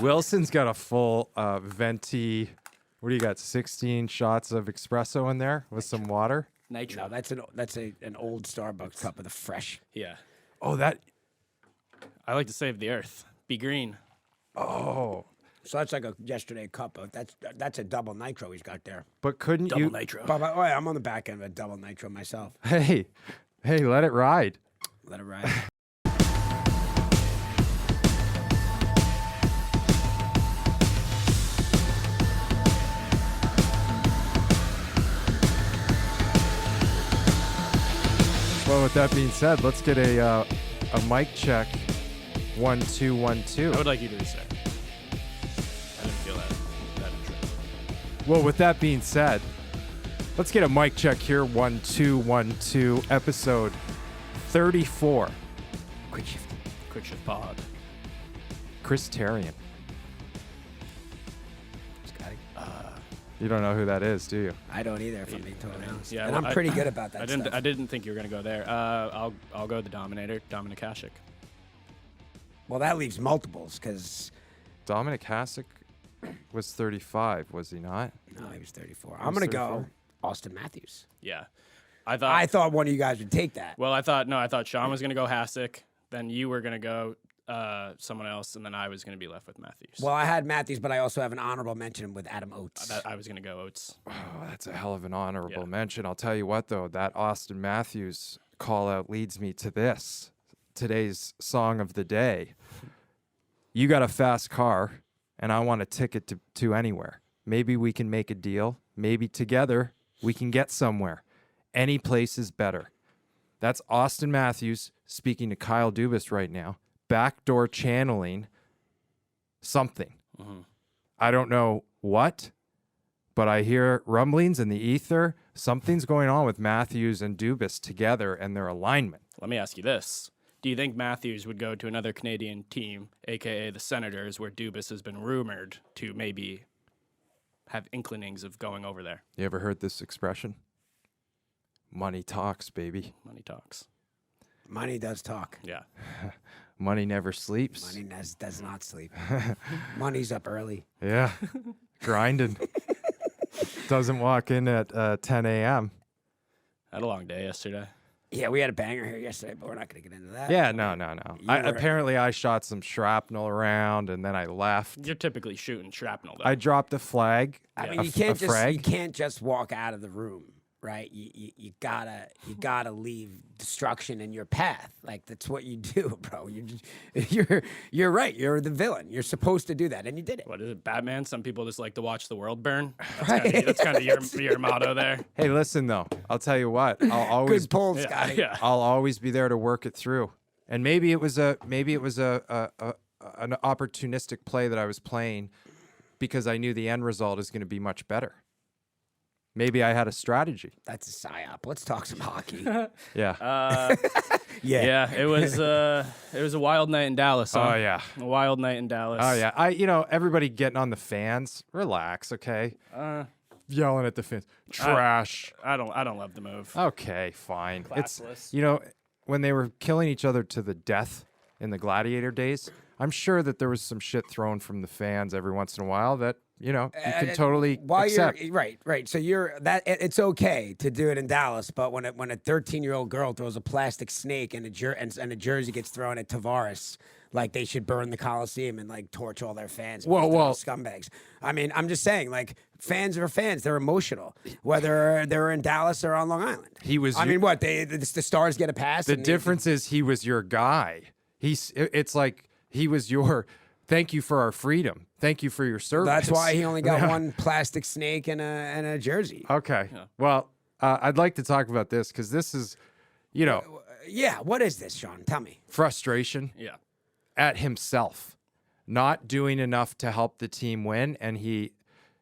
Wilson's got a full venti. What do you got? 16 shots of espresso in there with some water. Nitro. No, that's an old Starbucks cup with a fresh. Yeah. Oh, that. I like to save the earth. Be green. Oh, So that's like a yesterday cup. That's a double nitro he's got there. but couldn't Double you? nitro. But oh, yeah, I'm on the back end of a double nitro myself. Hey, let it ride. Let it ride. Well, with that being said, let's get a mic check. 1 2 1 2. I would like you to restart. I didn't feel that intro. Well, with that being said, let's get a mic check here. 1 2 1 2. Episode 34. Quick shift. Quick shift pod. Chris Terrian. Scotty. You don't know who that is, do you? I don't either, if I'm being totally honest. Yeah, and well, I'm pretty good about that stuff. I didn't think you were gonna go there. I'll go the Dominator, Dominic Hasek. Well, that leaves multiples because Dominic Hasek was 35, was he not? no, he was 34. I'm gonna go 34? Austin Matthews. Yeah. I I thought one of you guys would take that. Well, I thought Sean was gonna go Hasek, then you were gonna go someone else, and then I was gonna be left with Matthews. Well, I had Matthews, but I also have an honorable mention with Adam Oates. I was gonna go Oates. Oh, that's a hell of an honorable Yeah. mention. I'll tell you what, though, that Austin Matthews call out leads me to this. Today's song of the day. You got a fast car, and I want a ticket to anywhere. Maybe we can make a deal. Maybe together we can get somewhere. Any place is better. That's Austin Matthews speaking to Kyle Dubas right now. Backdoor channeling something. I don't know what, but I hear rumblings in the ether. Something's going on with Matthews and Dubas together and their alignment. Let me ask you this. Do you think Matthews would go to another Canadian team, aka the Senators, where Dubas has been rumored to maybe have inklings of going over there? You ever heard this expression? Money talks, baby. Money talks. Money does talk. Yeah. Money never sleeps. Money does not sleep. Money's up early. Yeah. Grinding. Doesn't walk in at 10 a.m. Had a long day yesterday. Yeah, we had a banger here yesterday, but we're not going to get into that. Yeah, no. were- Apparently, I shot some shrapnel around, and then I left. You're typically shooting shrapnel, though. I dropped a flag. I mean, a you f- a frag. can't just walk out of the room, right? You gotta leave destruction in your path. Like that's what you do, bro. You're right. You're the villain. You're supposed to do that, and you did it. What is it, Batman? Some people just like to watch the world burn. That's kind of your motto there. Hey, listen though. I'll tell you what. I'll always Good pull, Scotty. Yeah. I'll always be there to work it through. And maybe it was an opportunistic play that I was playing because I knew the end result is going to be much better. Maybe I had a strategy. That's a psyop. Let's talk some hockey. Yeah. Yeah, it was a wild night in Dallas. Huh? Oh yeah. A wild night in Dallas. Oh yeah. Everybody getting on the fans. Relax, okay? Yelling at the fans. Trash. I don't love the move. Okay, fine. Classless. It's when they were killing each other to the death in the Gladiator days, I'm sure that there was some shit thrown from the fans every once in a while that, you can totally accept. You're right. So it's okay to do it in Dallas, but when a 13-year-old girl throws a plastic snake and a jersey gets thrown at Tavares, like they should burn the Coliseum and like torch all their fans. Well, scumbags. I mean, I'm just saying, like fans are fans. They're emotional, whether they're in Dallas or on Long Island. He was. I mean, what the Stars get a pass. The difference is he was your guy. It's like he was your. Thank you for our freedom. Thank you for your service. That's why he only got one plastic snake and a jersey. Okay. Yeah. Well, I'd like to talk about this because this is, Yeah. What is this, Sean? Tell me. frustration Yeah. at himself, not doing enough to help the team win, and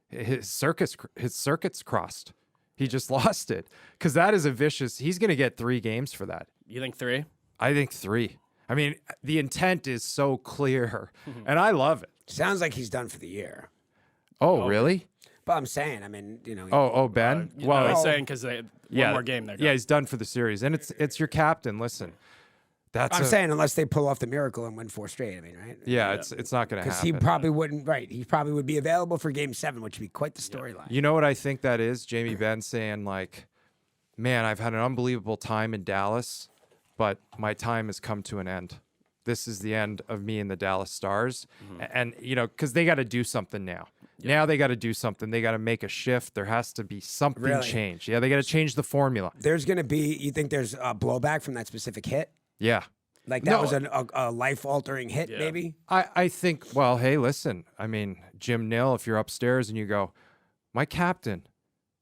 his circuits crossed. He just lost it because that is a vicious. He's going to get 3 games for that. You think 3? I think 3. I mean, the intent is so clear, and I love it. Sounds like he's done for the year. Oh, really? But I'm saying, I mean, Oh, Ben. Well, he's saying because one more game there. Yeah, he's done for the series, and it's your captain. Listen, I'm saying unless they pull off the miracle and win 4 straight. I mean, right? yeah, it's not going to Because happen. he probably wouldn't. Right, he probably would be available for Game 7, which would be quite the storyline. You know what I think that is? Jamie Benn saying like, "Man, I've had an unbelievable time in Dallas, but my time has come to an end. This is the end of me and the Dallas Stars." And you know, because they got to do something now. Now they got to do something. They got to make a shift. There has to be something Really? changed. Yeah, they got to change the formula. There's going to be. You think there's a blowback from that specific hit? Yeah. Like that No. was a life-altering hit, Yeah. maybe? I think, well, hey, listen, I mean, Jim Nill, if you're upstairs and you go, my captain,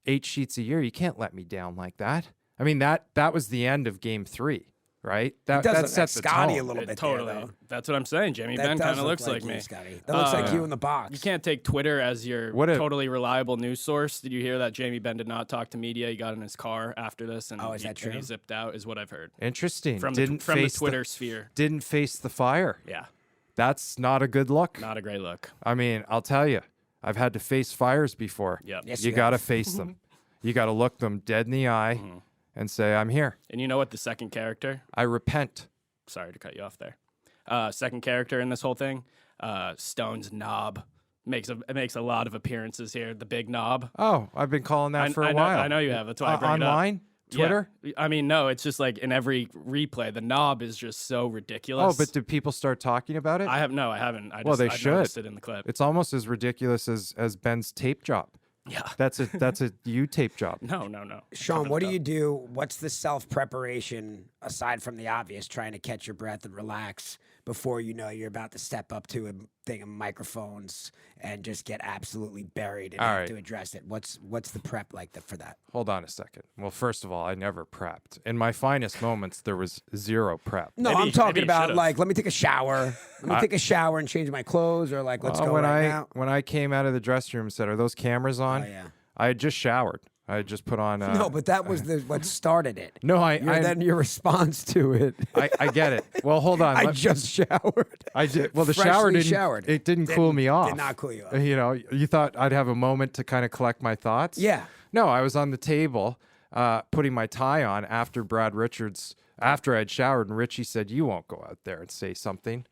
8 sheets a year, you can't let me down like that. I mean, that was the end of Game 3, right? That does look set like the Scotty tone. a little bit Totally. there, though. That's what I'm saying. Jamie That Benn does kind of look looks like you, me. Scotty. That looks like Yeah. you in the box. You can't take Twitter as your What if- totally reliable news source. Did you hear that Jamie Benn did not talk to media? He got in his car after this, and Oh, is that and he true? zipped out, is what I've heard Interesting. from Didn't the face Twitter sphere. Didn't face the fire. Yeah, That's not a good look. not a great look. I mean, I'll tell you, I've had to face fires before. Yep. Yes, You you got to have. face them. You got to look them dead in the eye and say, I'm here. And you know what? The second character. I repent. Sorry to cut you off there. Second character in this whole thing, Stone's knob makes a lot of appearances here. The big knob. Oh, I've been calling that for a I know, while. I know you have. That's why I bring it up. Online? Twitter? Yeah. I mean, no, it's just like in every replay, the knob is just so ridiculous. Oh, but do people start talking about it? I haven't. I Well, they I should. noticed it in the clip. It's almost as ridiculous as Ben's tape job. Yeah. That's a you tape job. No. Sean, Covered what it do up. you do? What's the self-preparation, aside from the obvious, trying to catch your breath and relax before you know you're about to step up to a thing of microphones and just get absolutely buried and All have right. to address it? What's the prep like for that? Hold on a second. Well, first of all, I never prepped. In my finest moments, there was zero prep. No, Maybe- I'm maybe talking you about should've. like, let me take a shower. Let me take a shower and change my clothes, or like, let's go when right I now. when I came out of the dressing room and said, "Are those cameras on?" Oh, yeah. I had just showered. I had just put on. No, but that was what started it. No, Then your response to it. I get it. Well, hold on. I Let- just showered. I did. Well, the Freshly shower didn't. showered. It didn't cool me off. Did not cool you off. You know, you thought I'd have a moment to kind of collect my thoughts. Yeah. No, I was on the table, putting my tie on after Brad Richards. After I'd showered, and Richie said, "You won't go out there and say something,"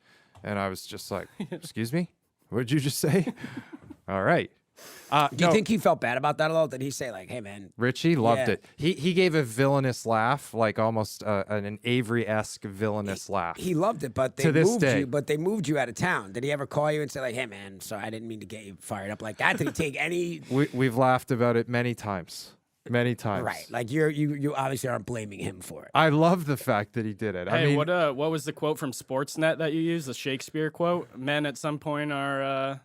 and I was just like, "Excuse me, what did you just say?" All right. Do you think he felt bad about that at all? Did he say like, "Hey, man"? Richie loved Yeah. it. He gave a villainous laugh, like almost an Avery-esque villainous laugh. He loved it, but they To this moved day. you. But they moved you out of town. Did he ever call you and say like, "Hey, man, sorry, I didn't mean to get you fired up like that"? Did he take any? We've laughed about it many times. Many times. Right, like you obviously aren't blaming him for it. I love the fact that he did it. I Hey, mean, what was the quote from Sportsnet that you used? The Shakespeare quote? Men at some point are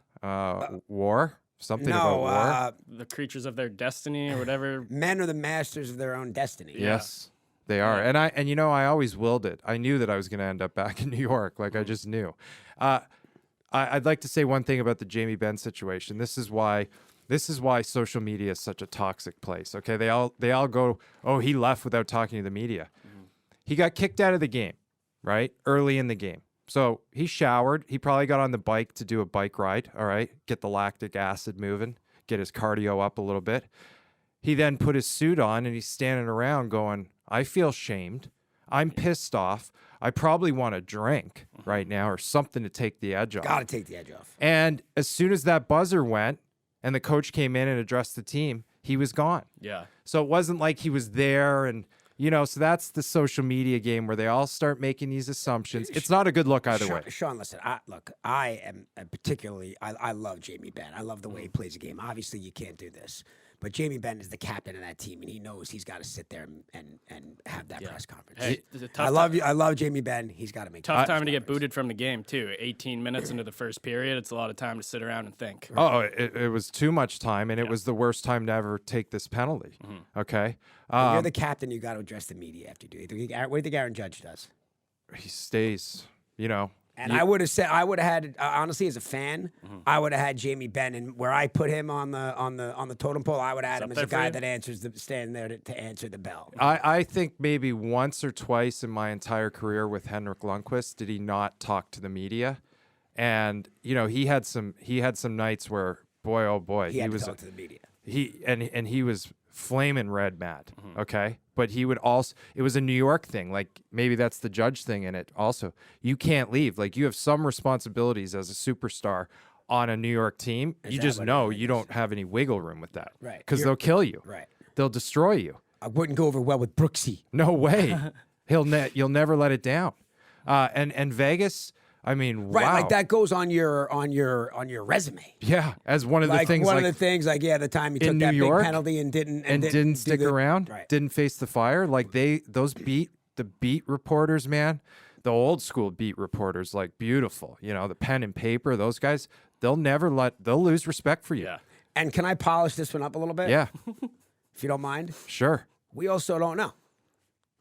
war? Something about war? the creatures of their destiny or whatever. Men are the masters of their own destiny. Yes, they are. And you know, I always willed it. I knew that I was going to end up back in New York. Like I just knew. I'd like to say one thing about the Jamie Benn situation. This is why social media is such a toxic place. Okay, they all go, "Oh, he left without talking to the media." He got kicked out of the game, right? Early in the game. So he showered. He probably got on the bike to do a bike ride, all right? Get the lactic acid moving, get his cardio up a little bit. He then put his suit on and he's standing around going, "I feel shamed. I'm pissed off. I probably want a drink right now or something to take the edge off." Got to take the edge off. And as soon as that buzzer went and the coach came in and addressed the team, he was gone. Yeah. So it wasn't like he was there and, you know, so that's the social media game where they all start making these assumptions. It's not a good look either way. Sean, listen. I am particularly. I love Jamie Benn. I love the way he plays a game. Obviously, you can't do this, but Jamie Benn is the captain of that team, and he knows he's got to sit there and have that press conference. Hey, it's a tough I love you. I love Jamie Benn. He's got to make Tough that time press to get conference. booted from the game too. 18 minutes into the first period, it's a lot of time to sit around and think. Oh, it was too much time, and it was the worst time to ever take this penalty. Okay? You're the captain. You got to address the media after you do it. What do you think Aaron Judge does? He stays, you know. And I would have said, I would have had, honestly, as a fan, I would have had Jamie Benn, and where I put him on the totem pole, I would have had him up as a there for guy you? that answers stand there to answer the bell. I think maybe once or twice in my entire career with Henrik Lundqvist did he not talk to the media, and you know he had some nights where boy oh boy He had to was talk to the media. he was flaming red mad. Okay, but he would also, it was a New York thing. Like maybe that's the Judge thing in it also. You can't leave. Like you have some responsibilities as a superstar on a New York team. You that just what know it you is? don't have any wiggle room with that. Right. Because You're- they'll kill you. Right. They'll destroy you. I wouldn't go over well with Brooksy. No way. You'll never let it down. And Vegas, I mean, Right, wow. like that goes on your resume. Yeah, as one of the Like things, one like, of the things, like the time he in took New that York big penalty and didn't didn't do stick the- around, Right. didn't face the fire. Like the beat reporters, man, the old school beat reporters, like beautiful, the pen and paper, those guys, they'll lose respect for you. Yeah. And can I polish this one up a little bit? Yeah, If you don't mind. sure. We also don't know,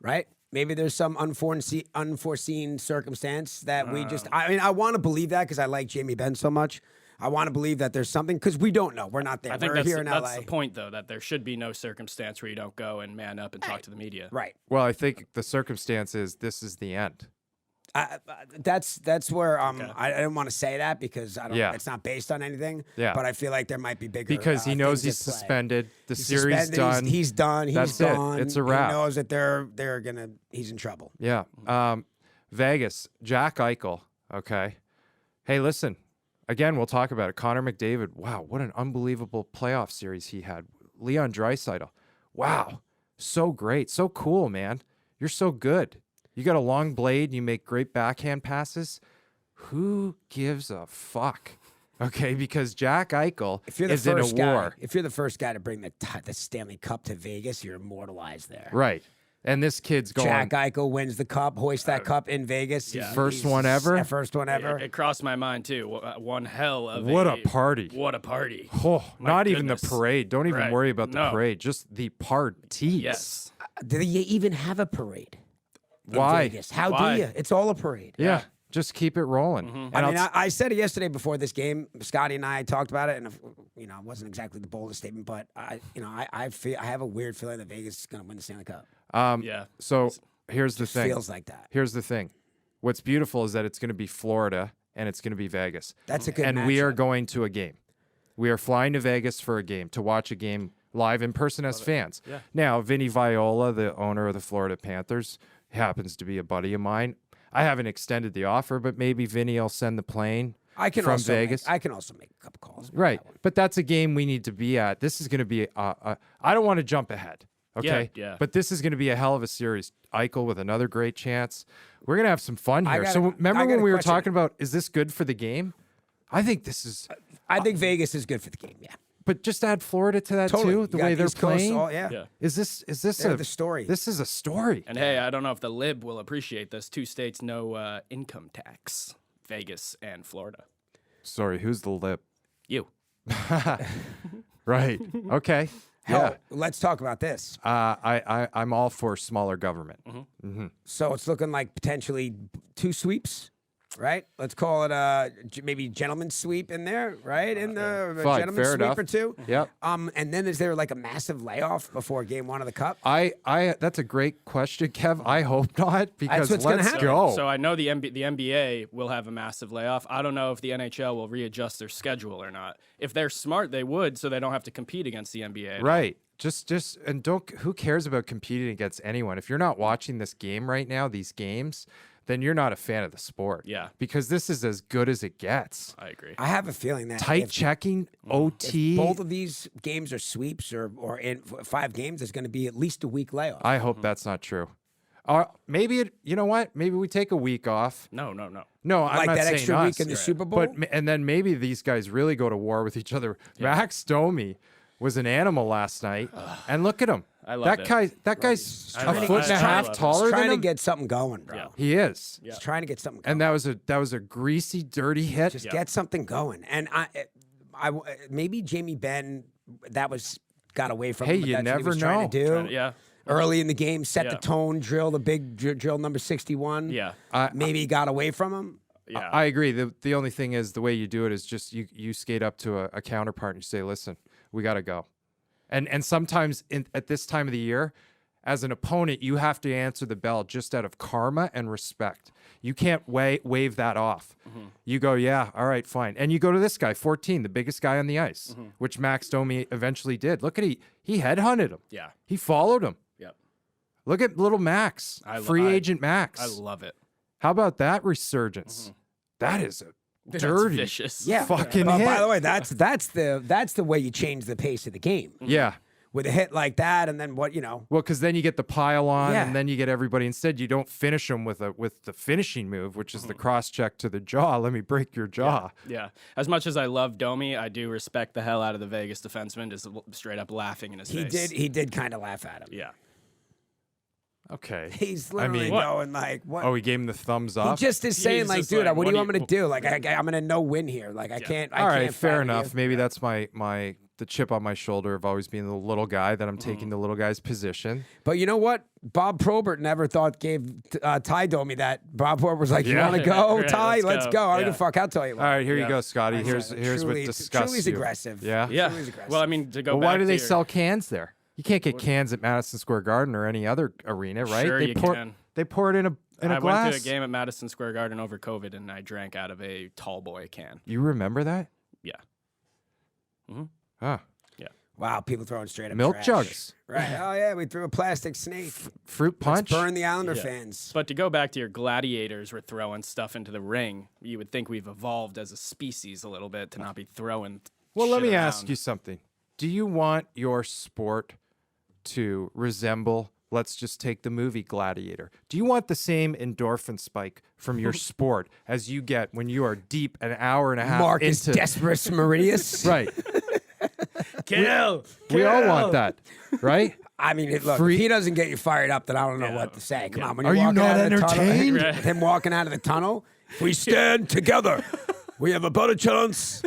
right? Maybe there's some unforeseen circumstance that we just. I mean, I want to believe that because I like Jamie Benn so much. I want to believe that there's something because we don't know. We're not there. I think We're that's, here in that's LA. the point, though, that there should be no circumstance where you don't go and man up and talk to the media. Right. Well, I think the circumstance is this is the end. That's where I didn't want to say that because I don't. Yeah. It's not based on anything. Yeah. But I feel like there might be bigger Because he knows things he's at play. suspended. The He's series suspended, done. He's done. He's That's it. gone. It's a wrap. He knows that they're gonna. He's in trouble. Yeah. Vegas, Jack Eichel. Okay. Hey, listen. Again, we'll talk about it. Connor McDavid. Wow, what an unbelievable playoff series he had. Leon Draisaitl. Wow, so great, so cool, man. You're so good. You got a long blade. You make great backhand passes. Who gives a fuck? Okay, because Jack Eichel If you're the is in a first guy, war. if you're the first guy to bring the Stanley Cup to Vegas, you're immortalized there. Right. And this kid's going Jack Eichel wins the cup, hoists that cup in Vegas. yeah. First one ever? First one ever. It crossed my mind, too. One hell of What a party. What a party. Oh, not even the goodness. parade. Don't even Right. worry about the No. parade. Just the parties. Yes. Do they even have a parade? in Why? Vegas? How Why? do you? It's all a parade. Yeah. Just keep it rolling. Mm-hmm. And I mean, I'll I said it yesterday before this game. Scotty and I talked about it, and it wasn't exactly the boldest statement, but I have a weird feeling that Vegas is going to win the Stanley Cup. Yeah. So here's the thing. Feels like that. Here's the thing. What's beautiful is that it's going to be Florida and it's going to be Vegas. That's a good And we are matchup. going to a game. We are flying to Vegas for a game, to watch a game live in person as fans. Yeah. Now, Vinny Viola, the owner of the Florida Panthers, happens to be a buddy of mine. I haven't extended the offer, but maybe Vinny will send the plane I can from also Vegas. I can also make a couple calls. about Right. that one. But that's a game we need to be at. This is going to be, I don't want to jump ahead. Okay. yeah. But this is going to be a hell of a series. Eichel with another great chance. We're going to have some fun I here. got So a- remember I got when a we were question. talking about, is this good for the game? I think this is, I think Vegas is good for the game. Yeah, but just add Florida to that totally. too, You the got way they're East Coast, playing. yeah. Yeah. Is this They're the story. This is a story. And hey, I don't know if the lib will appreciate this. Two states, no income tax. Vegas and Florida. Sorry, who's the lip? You. Right. Okay. Hell, let's talk about this. I'm all for smaller government. So it's looking like potentially 2 sweeps, right? Let's call it maybe gentleman's sweep in there, right? In the Fine, gentleman's fair sweep enough. or 2. Yep. And then is there like a massive layoff before game 1 of the cup? That's a great question, Kev. I hope not, because what's gonna let's happen. go. So I know the NBA will have a massive layoff. I don't know if the NHL will readjust their schedule or not. If they're smart, they would, so they don't have to compete against the NBA. Right. Just and don't. Who cares about competing against anyone? If you're not watching this game right now, these games, then you're not a fan of the sport. Yeah. Because this is as good as it gets. I agree. I have a feeling that Tight if checking, OT. both of these games are sweeps or in 5 games, there's going to be at least a week layoff. I hope that's not true. Maybe you know what? Maybe we take a week off. No. No, I'm like not that saying extra us. week in the Super Bowl. And then maybe these guys really go to war with each other. Max Domi was an animal last night, and look at him. I love that it. guy. That guy's I a love it. foot and a I half love it. taller He's than trying to him. get something going, bro. Yeah. He is. He's trying to get something going. And that was a greasy, dirty hit. Just get something going. And I maybe Jamie Benn got away from Hey, him. But you that's what he never was trying to know. do. Yeah. Early in the game, set the Yeah. tone, drill the big drill number 61. Yeah. Maybe he got away from him. Yeah. I agree. The only thing is the way you do it is just you skate up to a counterpart and you say, "Listen, we got to go." And sometimes at this time of the year, as an opponent, you have to answer the bell just out of karma and respect. You can't wave that off. You go, yeah, all right, fine. And you go to this guy, 14, the biggest guy on the ice, which Max Domi eventually did. Look at he headhunted him. Yeah. He followed him. Yep. Look at little Max, free agent Max. I love it. How about that resurgence? That is a dirty, vicious. fucking Well, hit. by the way, that's the way you change the pace of the game. Yeah. With a hit like that, and then what, Well, because then you get the pile on, Yeah. and then you get everybody. Instead, you don't finish them with the finishing move, which is the cross check to the jaw. Let me break your jaw. Yeah. As much as I love Domi, I do respect the hell out of the Vegas defenseman, just straight up laughing in his face. He did kind of laugh at him. Yeah. Okay. He's literally mean- going like, what? Oh, he gave him the thumbs He up. just is saying He's like, just dude, like, what do you want me to what do? Like, I'm in a no win here. Like, I can't. All right, fair fight enough. with you. Maybe that's my the chip on my shoulder of always being the little guy, that I'm taking the little guy's position. But you know what? Bob Probert never thought gave Ty Domi that. Bob Probert was like, "You Yeah. want to go, Right, Ty? let's Let's go." go. I don't give Yeah. a fuck. I'll tell you All what." right, here you Yeah. go, Scotty. That's Here's truly- what disgusts truly's you. aggressive. Yeah. Yeah. Truly's aggressive. Well, I mean, to go Well, back why do to they your- sell cans there? You can't get cans at Madison Square Garden or any other arena, right? Sure they you pour can. they pour it in a I glass. went to a game at Madison Square Garden over COVID, and I drank out of a tall boy can. You remember that? Yeah. Huh. Wow, people throwing straight up Milk trash. jugs. Right. Oh yeah, we threw a plastic snake. Fruit punch. Let's burn the Islander Yeah. fans. But to go back to your gladiators, we're throwing stuff into the ring. You would think we've evolved as a species a little bit to not be throwing. Well, let shit me ask around. you something. Do you want your sport to resemble, let's just take the movie Gladiator. Do you want the same endorphin spike from your sport as you get when you are deep an hour and a half Marcus into Desperus Meridius. Right. Kill. We all want that, right? I mean, look, Free- if he doesn't get you fired up, then I don't know what to say. Come on, when Are you're you walking not out of the tunnel, entertained? Right. with him walking out of the tunnel, if we stand together, we have a better chance.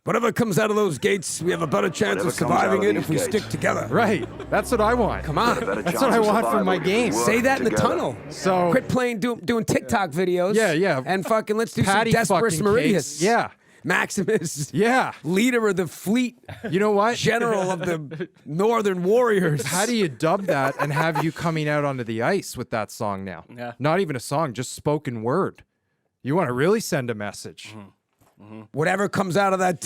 Whatever comes out of those gates, we have a better chance Whatever of comes out surviving of it these if we gates. stick together. Right. That's what I want. Come on. Better That's chance what I of want from survival my if we game. work Say that in the together. tunnel. So- quit playing, doing TikTok videos. Yeah. And fucking let's do Patty some Desperus fucking Meridius. cakes. Yeah. Maximus. Yeah. Leader of the fleet. You know what? General of the Northern Warriors. How do you dub that and have you coming out onto the ice with that song now? Yeah. Not even a song, just spoken word. You want to really send a message. Whatever comes out of that.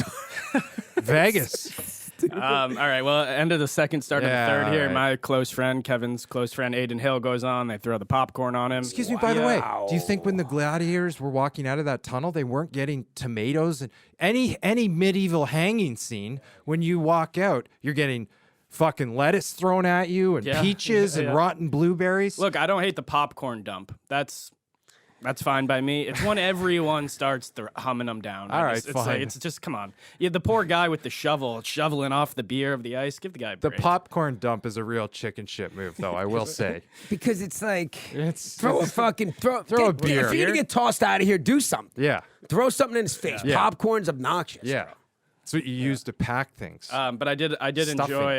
Vegas. All right. Well, end of the second, start Yeah, of the third all here. right. My close friend, Kevin's close friend, Aiden Hill, goes on. They throw the popcorn on him. Excuse me, by the way, do you think when the gladiators were walking out of that tunnel, they weren't getting tomatoes and any medieval hanging scene? When you walk out, you're getting fucking lettuce thrown at you and Yeah. peaches and Yeah. rotten blueberries. Look, I don't hate the popcorn dump. That's fine by me. It's when everyone starts humming them down. All right, it's fine. Like, it's just, come on. Yeah, the poor guy with the shovel shoveling off the beer of the ice. Give the guy a The break. popcorn dump is a real chicken shit move, though, I will say. Because it's like, It's throw a fucking, Throw a beer. If you're going to get tossed out of here, do something. Yeah. Throw something in his face. Yeah. Popcorn's obnoxious. Yeah. That's what you use to pack things. But I did Stuffing. enjoy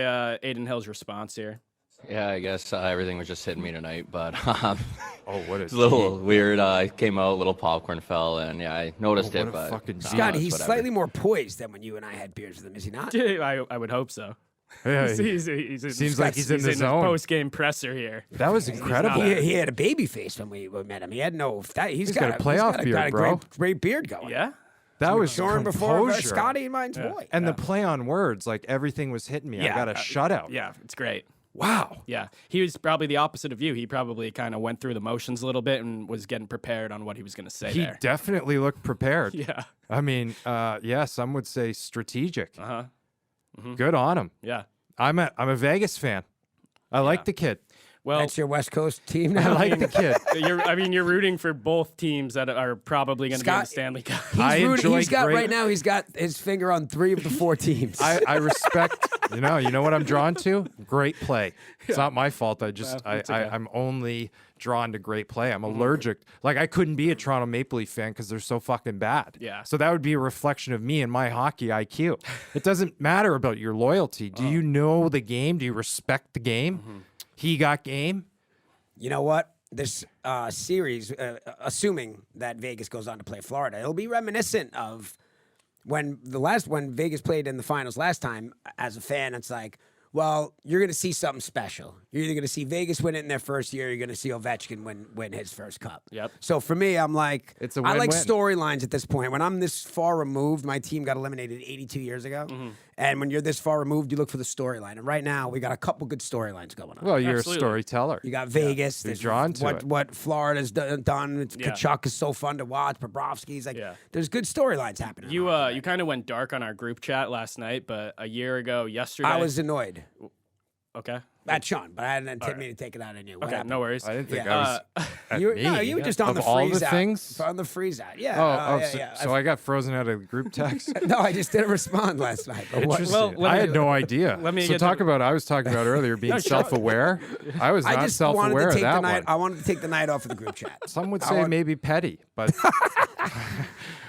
Aiden Hill's response here. Yeah, I guess everything was just hitting me tonight, but oh, what it's a little weird. I came out, a little popcorn fell, and yeah, I noticed Oh, what it. a But fucking Scotty, he's whatever. slightly more poised than when you and I had beers with him, is he not? I would hope so. Yeah, He's seems like he's in the zone. Post-game presser here. that was incredible. He had a baby face when we met him. He had no. He's got a playoff beard, got a bro. great beard going. Yeah? That was Shorn before composure. Scotty and mine's boy. And the play on words, like everything was hitting me. I got a shutout. Yeah, it's great. Wow. Yeah, he was probably the opposite of you. He probably kind of went through the motions a little bit and was getting prepared on what he was going to say He there. definitely looked prepared. Yeah. I mean, yeah, some would say strategic. Uh-huh. Good on him. Yeah. I'm a Vegas fan. I like the kid. Well, That's your West Coast team I now. like the kid. you're rooting for both teams that are probably going to be in the Scott- Stanley Cup. I enjoy He's got great- right now. He's got his finger on 3 of the 4 teams. I respect. You know what I'm drawn to? Great play. It's not my fault. it's okay. I'm only drawn to great play. I'm allergic. Like I couldn't be a Toronto Maple Leaf fan because they're so fucking bad. Yeah. So that would be a reflection of me and my hockey IQ. It doesn't matter about your loyalty. Do you know the game? Do you respect the game? He got game. You know what? This series, assuming that Vegas goes on to play Florida, it'll be reminiscent of when Vegas played in the finals last time. As a fan, it's like, well, you're going to see something special. You're either going to see Vegas win it in their first year, or you're going to see Ovechkin win his first cup. Yep. So for me, I'm like, It's a I like win-win. storylines at this point. When I'm this far removed, my team got eliminated 82 years ago. And when you're this far removed, you look for the storyline. And right now, we got a couple good storylines going on. Well, you're Absolutely. a storyteller. You got Vegas. You're there's drawn to it. what Florida's done. Yeah. Kachuk is so fun to watch. Bobrovsky's like, Yeah. there's good storylines happening. You you kind of went dark on our group chat last night, but a year ago yesterday. I was annoyed okay. at Sean, but I didn't mean to take it out on you. What Okay, happened? no worries. I didn't think Yeah. I was. At You, me. no, you were just on Of the all freeze the out. things. On the freeze out. Yeah. Oh, so I got frozen out of the group text. No, I just didn't respond last night. But what- Interesting. Well, let I me- had no idea. let me so get talk to- about. I was talking about earlier being self-aware. I was I not just wanted self-aware to of take the that night. one. I wanted to take the night off of the group chat. Some would I say want- maybe petty, but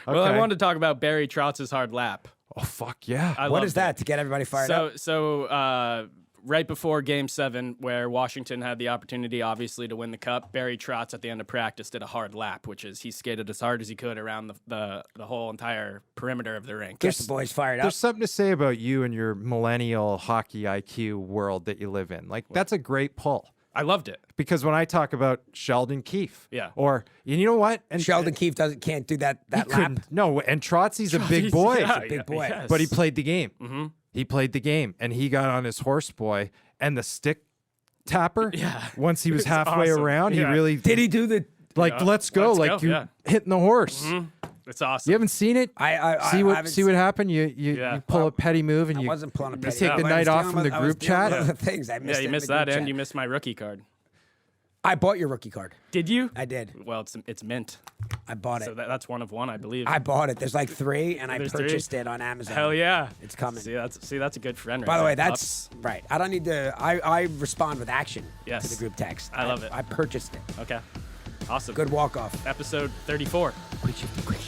Well, I Okay. wanted to talk about Barry Trotz's hard lap. oh fuck yeah. I What loved is that to get everybody fired So, up? so right before Game 7, where Washington had the opportunity, obviously, to win the cup, Barry Trotz at the end of practice did a hard lap, which is he skated as hard as he could around the whole entire perimeter of the rink. Get the boys fired up. There's something to say about you and your millennial hockey IQ world that you live in. Like that's a great pull. I loved it. Because when I talk about Sheldon Keefe, Yeah. or and you know what, and Sheldon Keefe can't do that he lap. couldn't- No, and Trotzy's a big boy, Yeah, big boy. yes. but he played the game. Mm-hmm. He played the game, and he got on his horse boy and the stick tapper. Yeah. Once he was It's halfway awesome. around, Yeah. he really Did he do the? like Yeah. let's go, Let's like go, you yeah. hitting the horse. It's awesome. You haven't seen it? I see what haven't see what happened? You Yeah. pull a petty move and I you wasn't pulling a you petty take move. the I night was off dealing from the with- I was group dealing with chat. other things. I missed Yeah, it you in missed the group that, and chat. you missed my rookie card. I bought your rookie card. Did you? I did. Well, it's mint. I bought it. So that's one of one, I believe. I bought it. There's like 3, and I There's 3? purchased it on Amazon. Hell yeah, It's coming. See, that's a good friend. Right By the there. way, that's Ups. right. I don't need to. I respond with action Yes. to the group text. I love it. I purchased it. Okay. Awesome. Good walk off. Episode 34. Quick shift, quick